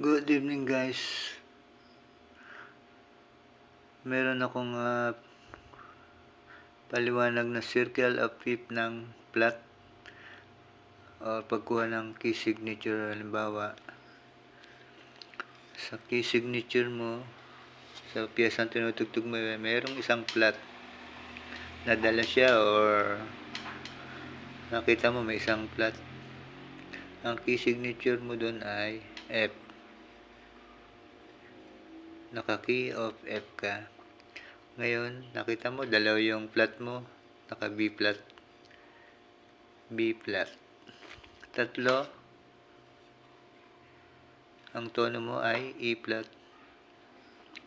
Good evening guys. Meron akong paliwanag na circle of fifth ng plot o pagkuha ng key signature. Halimbawa, sa key signature mo, sa piyesang tinutugtog mo, mayroong isang plot. Nadala siya or nakita mo may isang plot. Ang key signature mo doon ay F. Naka-key of F ka. Ngayon, nakita mo, dalaw yung flat mo, naka B flat. B flat. Tatlo, ang tono mo ay E flat.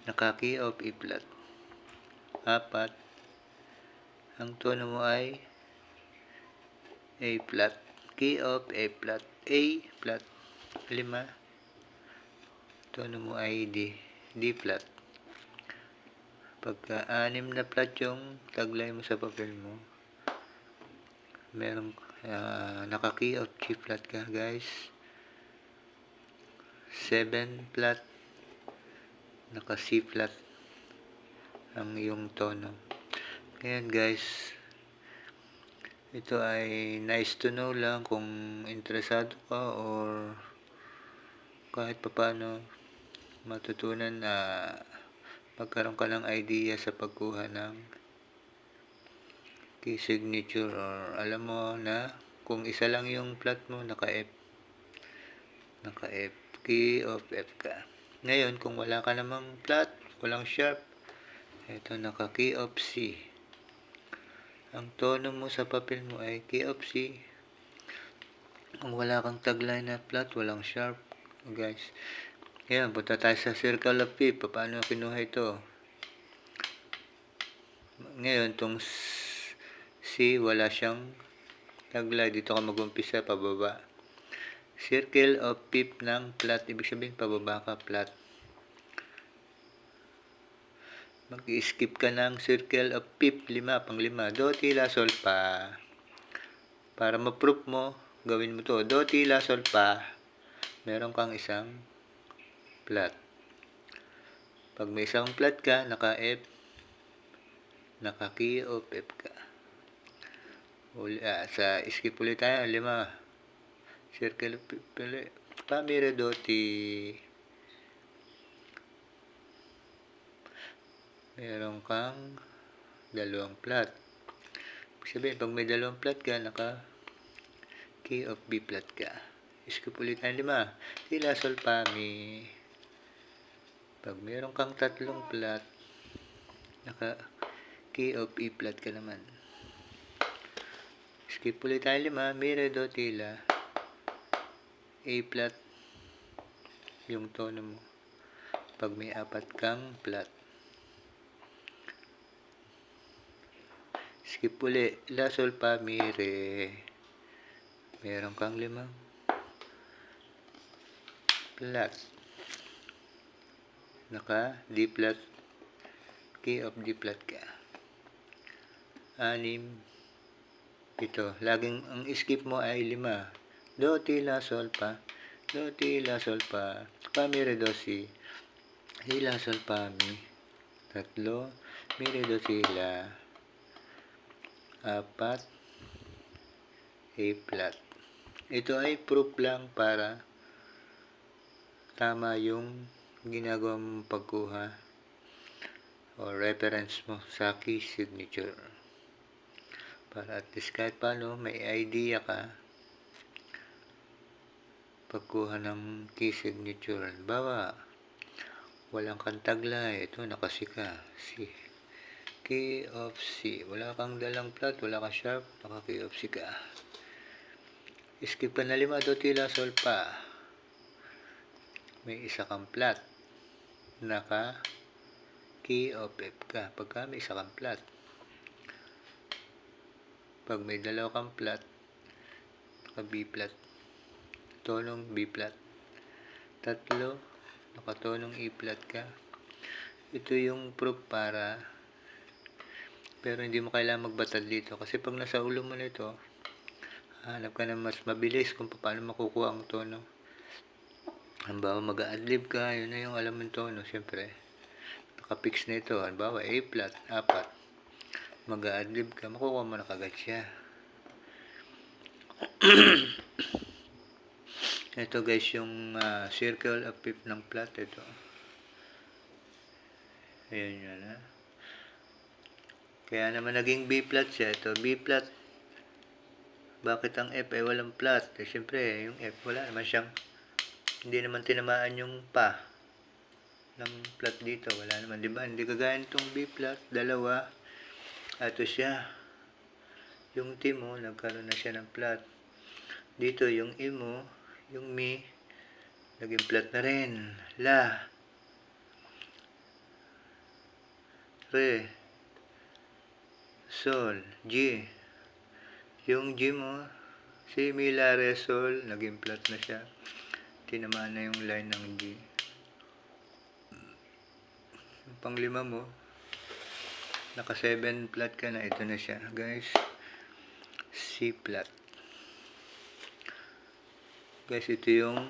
Naka-key of E flat. Apat, ang tono mo ay A flat. Key of A flat. A flat. 5, tono mo ay D. D flat. Pagka 6 na flat yung taglay mo sa papel mo, merong naka-key of G flat ka guys. 7 flat, naka-C flat ang iyong tono. Ngayon guys, ito ay nice to know lang kung interesado ka or kahit papaano matutunan na magkaroon ka ng idea sa pagkuha ng key signature, or alam mo na kung isa lang yung flat mo, naka-F, key of F ka. Ngayon, kung wala ka namang flat, walang sharp, ito naka-key of C. Ang tono mo sa papel mo ay key of C. Kung wala kang tagline na flat, walang sharp, guys. Ngayon, punta tayo sa circle of P. Paano kinuha ito? Ngayon, itong C, wala siyang taglay. Dito ka mag-umpisa, pababa. Circle of fifth ng flat. Ibig sabihin, pababa ka, flat. Mag-skip ka ng circle of fifth, 5, pang 5. Do, ti, la, sol, pa. Para ma-proof mo, gawin mo to. Do, ti, la, sol, pa. Meron kang isang flat. Pag may isang flat ka, naka-F, naka-key of F ka. Sa skip ulit tayo, 5. Circle of F, pa, mi, re, do, ti. Meron kang dalawang flat. Ibig sabihin, pag may dalawang flat ka, naka-key of B flat ka. Skip ulit tayo, 5. Ti, la, sol, pa, mi. Pag meron kang tatlong flat, naka-key of E flat ka naman. Skip ulit tayo, 5. Mi, re, do, ti, la. A flat yung tono mo. Pag may 4 kang flat. Skip ulit. La, sol, pa, mi, re. Meron kang 5 flat. Naka D flat. Key of D flat ka. 6, 7. Laging ang skip mo ay 5. Do, ti, la, sol, pa. Do, ti, la, sol, pa. Pa, mi, re, do, si. Si, la, sol, pa, mi. 3. Mi, re, do, si, la. 4. A flat. Ito ay proof lang para tama yung ginagawa mong pagkuha o reference mo sa key signature. Para at least kahit paano may idea ka pagkuha ng key signature. Halimbawa, walang kang taglay, ito nakasika, C. Key of C. Wala kang dalang flat, wala kang sharp, naka-key of C ka. Skip ka na 5, do, ti, la, sol, pa. May isa kang flat. Naka-key of F ka. Pagka may isa kang flat. Pag may dalawa kang flat, naka-B flat. Tonong B flat. 3, nakatonong E flat ka. Ito yung proof pero hindi mo kailangan magbatad dito. Kasi pag nasa ulo mo nito, hanap ka na mas mabilis kung paano makukuha ang tono. Halimbawa, mag-a-adlib ka, yun na yung alam mong tono, siyempre. Nakapix na ito, halimbawa, A flat, 4. Mag-a-adlib ka, makukuha mo na kagad siya. Ito guys, yung circle of fifth ng flat, ito. Ayan yun, ha. Kaya naman naging B flat siya. Ito, B flat. Bakit ang F ay walang flat? Eh, siyempre, yung F, wala naman siyang, hindi naman tinamaan yung pa ng flat dito. Wala naman, di ba? Hindi kagaya nitong B flat, dalawa. Ito siya. Yung T mo, nagkaroon na siya ng flat. Dito, yung E mo, yung Mi, naging flat na rin. La. Re. Sol. G. Yung G mo, si Mi, La, Re, Sol, naging flat na siya. Tinamaan na yung line ng G. Yung panglima mo, naka 7 flat ka na. Ito na siya, guys. C flat. Guys, ito yung